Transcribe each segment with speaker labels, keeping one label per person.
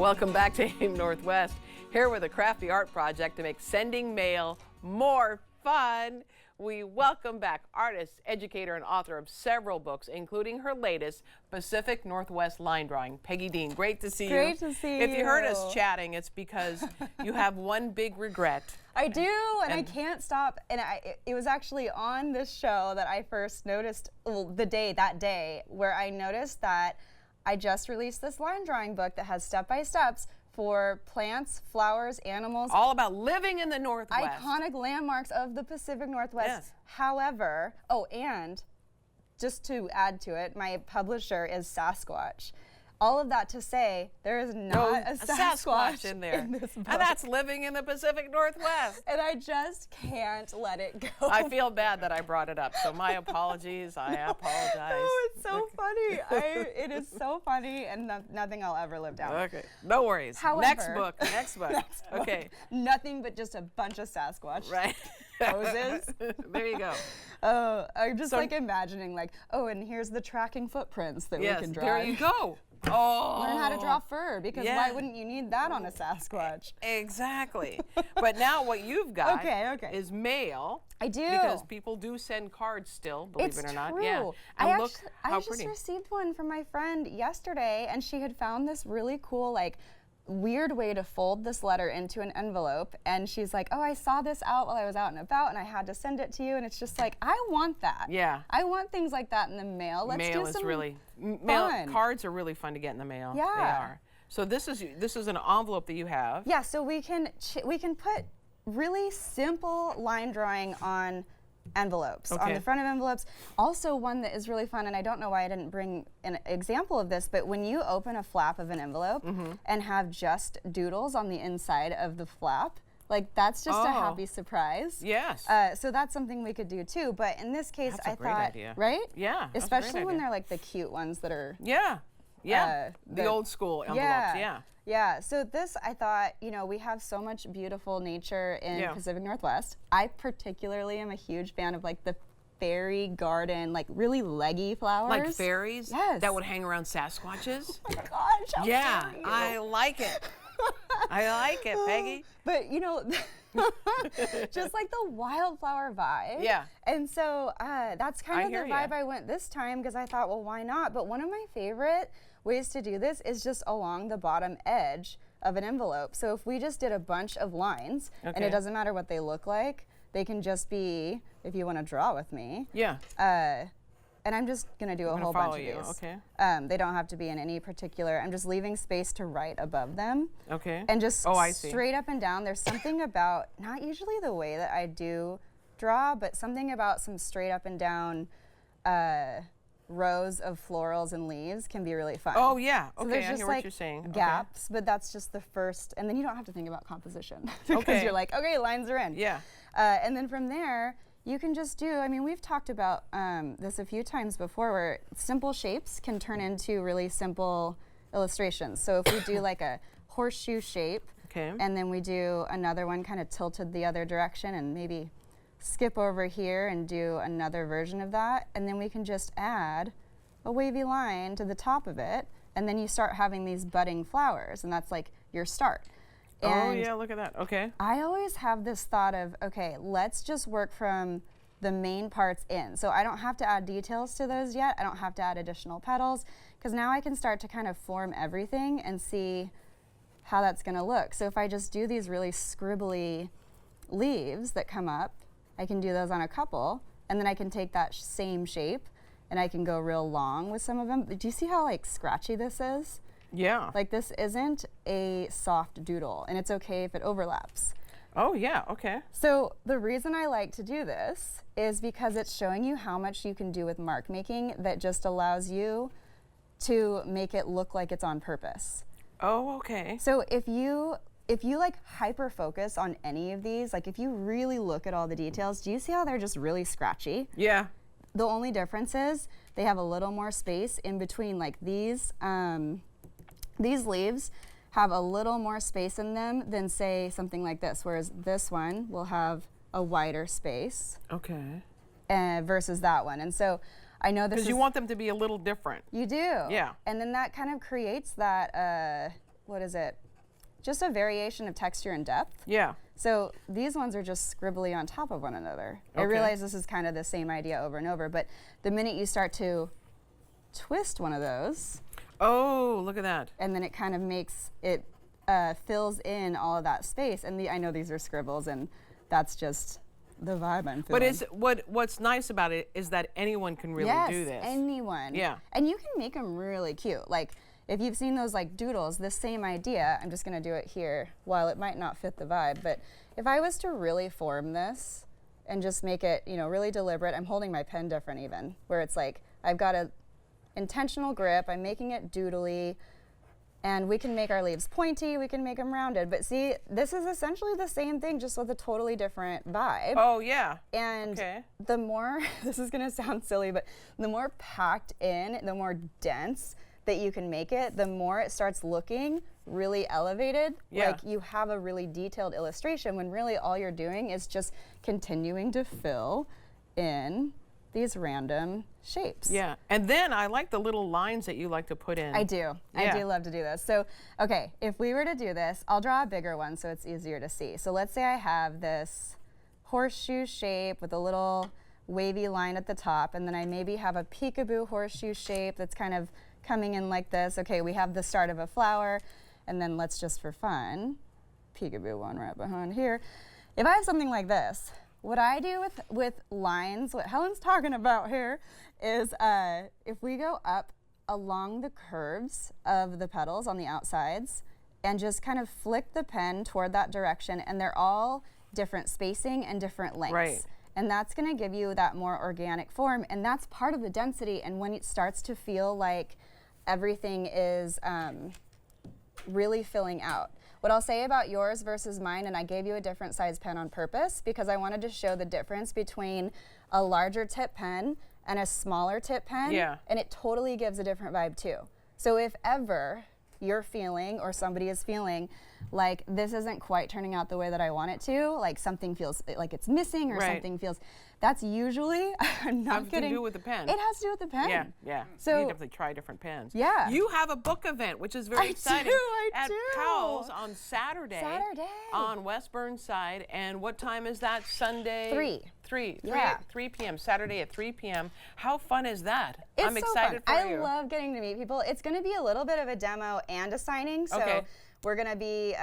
Speaker 1: Welcome back to AIM Northwest, here with a crafty art project to make sending mail more fun. We welcome back artist, educator, and author of several books, including her latest, Pacific Northwest line drawing, Peggy Dean. Great to see you.
Speaker 2: Great to see you.
Speaker 1: If you heard us chatting, it's because you have one big regret.
Speaker 2: I do, and I can't stop. And it was actually on this show that I first noticed, well, that day, where I noticed that I just released this line drawing book that has step-by-steps for plants, flowers, animals.
Speaker 1: All about living in the Northwest.
Speaker 2: Iconic landmarks of the Pacific Northwest.
Speaker 1: Yes.
Speaker 2: However, and just to add to it, my publisher is Sasquatch. All of that to say, there is not a Sasquatch
Speaker 1: in there.
Speaker 2: in this book.
Speaker 1: And that's living in the Pacific Northwest.
Speaker 2: And I just can't let it go.
Speaker 1: I feel bad that I brought it up, so my apologies. I apologize.
Speaker 2: Oh, it's so funny. It is so funny, and nothing I'll ever live down.
Speaker 1: Okay, no worries.
Speaker 2: However,
Speaker 1: next book.
Speaker 2: next
Speaker 1: Okay.
Speaker 2: book. Nothing but just a bunch of Sasquatch
Speaker 1: Right.
Speaker 2: poses.
Speaker 1: There you go.
Speaker 2: I'm just like imagining, like, oh, and here's the tracking footprints that we can draw.
Speaker 1: There you go. Oh.
Speaker 2: Learn how to draw fur, because why wouldn't you need that on a Sasquatch?
Speaker 1: Exactly. But now what you've got
Speaker 2: is
Speaker 1: mail.
Speaker 2: I do.
Speaker 1: Because people do send cards still, believe it or not.
Speaker 2: True.
Speaker 1: Yeah.
Speaker 2: And
Speaker 1: I
Speaker 2: just received one from my friend yesterday, and she had found this really cool, like, weird way to fold this letter into an envelope, and she's like, oh, I saw this out while I was out and about, and I had to send it to you. And it's just like, I want that.
Speaker 1: Yeah.
Speaker 2: I want things like that in the mail. Let's
Speaker 1: mail
Speaker 2: do
Speaker 1: is
Speaker 2: some
Speaker 1: really
Speaker 2: fun.
Speaker 1: Cards are really fun to get in the mail.
Speaker 2: Yeah.
Speaker 1: They are. So this is an envelope that you have.
Speaker 2: Yeah, so we can put really simple line drawing on envelopes, on the front of envelopes. Also, one that is really fun, and I don't know why I didn't bring an example of this, but when you open a flap of an envelope and have just doodles on the inside of the flap, like, that's just a happy surprise.
Speaker 1: Yes.
Speaker 2: So that's something we could do too. But in this case,
Speaker 1: that's
Speaker 2: I
Speaker 1: a great
Speaker 2: thought,
Speaker 1: idea.
Speaker 2: right?
Speaker 1: Yeah.
Speaker 2: Especially when they're like the cute ones that are.
Speaker 1: Yeah. The old school envelopes. Yeah.
Speaker 2: Yeah, so this, I thought, we have so much beautiful nature in Pacific Northwest. I particularly am a huge fan of, like, the fairy garden, like, really leggy flowers.
Speaker 1: Like fairies?
Speaker 2: Yes.
Speaker 1: That would hang around Sasquatches?
Speaker 2: Oh my gosh, how dare you.
Speaker 1: I like it. I like it, Peggy.
Speaker 2: But, just like the wildflower vibe.
Speaker 1: Yeah.
Speaker 2: And so that's kind of the vibe I went this time, because I thought, well, why not? But one of my favorite ways to do this is just along the bottom edge of an envelope. So if we just did a bunch of lines, and it doesn't matter what they look like, they can just be, if you want to draw with me.
Speaker 1: Yeah.
Speaker 2: And I'm just going to do a whole bunch of these.
Speaker 1: Okay.
Speaker 2: They don't have to be in any particular. I'm just leaving space to write above them.
Speaker 1: Okay.
Speaker 2: And just straight up and down. There's something about, not usually the way that I do draw, but something about some straight up and down rows of florals and leaves can be really fun.
Speaker 1: Oh, yeah.
Speaker 2: So
Speaker 1: Okay,
Speaker 2: there's
Speaker 1: I hear what you're saying.
Speaker 2: Gaps, but that's just the first. And then you don't have to think about composition because you're like, okay, lines are in.
Speaker 1: Yeah.
Speaker 2: And then from there, you can just do, we've talked about this a few times before, where simple shapes can turn into really simple illustrations. So if we do like a horseshoe shape, and then we do another one kind of tilted the other direction, and maybe skip over here and do another version of that, and then we can just add a wavy line to the top of it, and then you start having these budding flowers, and that's like your start.
Speaker 1: And yeah, look at that. Okay.
Speaker 2: I always have this thought of, okay, let's just work from the main parts in. So I don't have to add details to those yet. I don't have to add additional petals, because now I can start to kind of form everything and see how that's going to look. So if I just do these really scribbly leaves that come up, I can do those on a couple, and then I can take that same shape and I can go real long with some of them. Do you see how, like, scratchy this is?
Speaker 1: Yeah.
Speaker 2: Like, this isn't a soft doodle, and it's okay if it overlaps.
Speaker 1: Oh, yeah, okay.
Speaker 2: So the reason I like to do this is because it's showing you how much you can do with mark making that just allows you to make it look like it's on purpose.
Speaker 1: Oh, okay.
Speaker 2: So if you like hyper focus on any of these, like if you really look at all the details, do you see how they're just really scratchy?
Speaker 1: Yeah.
Speaker 2: The only difference is they have a little more space in between, like these leaves have a little more space in them than, say, something like this, whereas this one will have a wider space.
Speaker 1: Okay.
Speaker 2: Versus that one. And so I know this is...
Speaker 1: Because you want them to be a little different.
Speaker 2: You do.
Speaker 1: Yeah.
Speaker 2: And then that kind of creates that what is it? Just a variation of texture and depth.
Speaker 1: Yeah.
Speaker 2: So these ones are just scribbly on top of one another. I
Speaker 1: Okay.
Speaker 2: realize this is kind of the same idea over and over, but the minute you start to twist one of those,
Speaker 1: Oh, look at that.
Speaker 2: and then it kind of makes it fills in all of that space. And I know these are scribbles, and that's just the vibe I'm feeling.
Speaker 1: But what's nice about it is that anyone can really do this.
Speaker 2: Yes, anyone.
Speaker 1: Yeah.
Speaker 2: And you can make them really cute. Like, if you've seen those like doodles, the same idea, I'm just gonna do it here, while it might not fit the vibe, but if I was to really form this and just make it, you know, really deliberate, I'm holding my pen different even, where it's like, I've got a intentional grip, I'm making it doodly, and we can make our leaves pointy, we can make them rounded, but see, this is essentially the same thing, just with a totally different vibe.
Speaker 1: Oh, yeah.
Speaker 2: And
Speaker 1: Okay.
Speaker 2: the more, this is gonna sound silly, but the more packed in, the more dense that you can make it, the more it starts looking really elevated.
Speaker 1: Yeah.
Speaker 2: Like you have a really detailed illustration when really all you're doing is just continuing to fill in these random shapes.
Speaker 1: Yeah. And then I like the little lines that you like to put in.
Speaker 2: I do. I
Speaker 1: Yeah.
Speaker 2: do love to do this. So, okay, if we were to do this, I'll draw a bigger one so it's easier to see. So let's say I have this horseshoe shape with a little wavy line at the top, and then I maybe have a peekaboo horseshoe shape that's kind of coming in like this. Okay, we have the start of a flower, and then let's just for fun, peekaboo one right behind here. If I have something like this, what I do with lines, what Helen's talking about here, is if we go up along the curves of the petals on the outsides and just kind of flick the pen toward that direction, and they're all different spacing and different lengths.
Speaker 1: Right.
Speaker 2: And that's gonna give you that more organic form, and that's part of the density. And when it starts to feel like everything is really filling out. What I'll say about yours versus mine, and I gave you a different size pen on purpose because I wanted to show the difference between a larger tip pen and a smaller tip pen.
Speaker 1: Yeah.
Speaker 2: And it totally gives a different vibe too. So if ever you're feeling, or somebody is feeling, like this isn't quite turning out the way that I want it to, like something feels like it's missing, or
Speaker 1: Right.
Speaker 2: something feels, that's usually, I'm not
Speaker 1: Something
Speaker 2: kidding.
Speaker 1: to do with the pen.
Speaker 2: It has to do with the pen.
Speaker 1: Yeah, yeah.
Speaker 2: So-
Speaker 1: you definitely try different pens.
Speaker 2: Yeah.
Speaker 1: You have a book event, which is very
Speaker 2: I
Speaker 1: exciting.
Speaker 2: do, I
Speaker 1: at
Speaker 2: do.
Speaker 1: Powell's on Saturday.
Speaker 2: Saturday.
Speaker 1: On West Burnside. And what time is that? Sunday?
Speaker 2: 3.
Speaker 1: 3
Speaker 2: Yeah.
Speaker 1: 3 p.m. Saturday at 3 p.m. How fun is that?
Speaker 2: It's
Speaker 1: I'm
Speaker 2: so
Speaker 1: excited
Speaker 2: fun.
Speaker 1: for you.
Speaker 2: I love getting to meet people. It's going to be a little bit of a demo and a signing, so
Speaker 1: Okay.
Speaker 2: we're going to be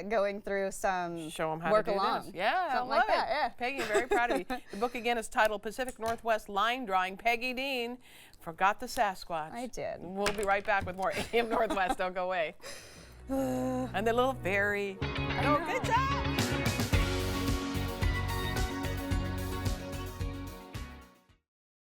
Speaker 2: going through some
Speaker 1: Show them how
Speaker 2: work
Speaker 1: to do
Speaker 2: along.
Speaker 1: this. Yeah, I
Speaker 2: Something
Speaker 1: love
Speaker 2: like
Speaker 1: it.
Speaker 2: that, yeah.
Speaker 1: Peggy, I'm very proud of you. The book again is titled Pacific Northwest Line Drawing. Peggy Dean forgot the Sasquatch.
Speaker 2: I did.
Speaker 1: We'll be right back with more AM Northwest. Don't go away. And the little fairy. Oh, good job.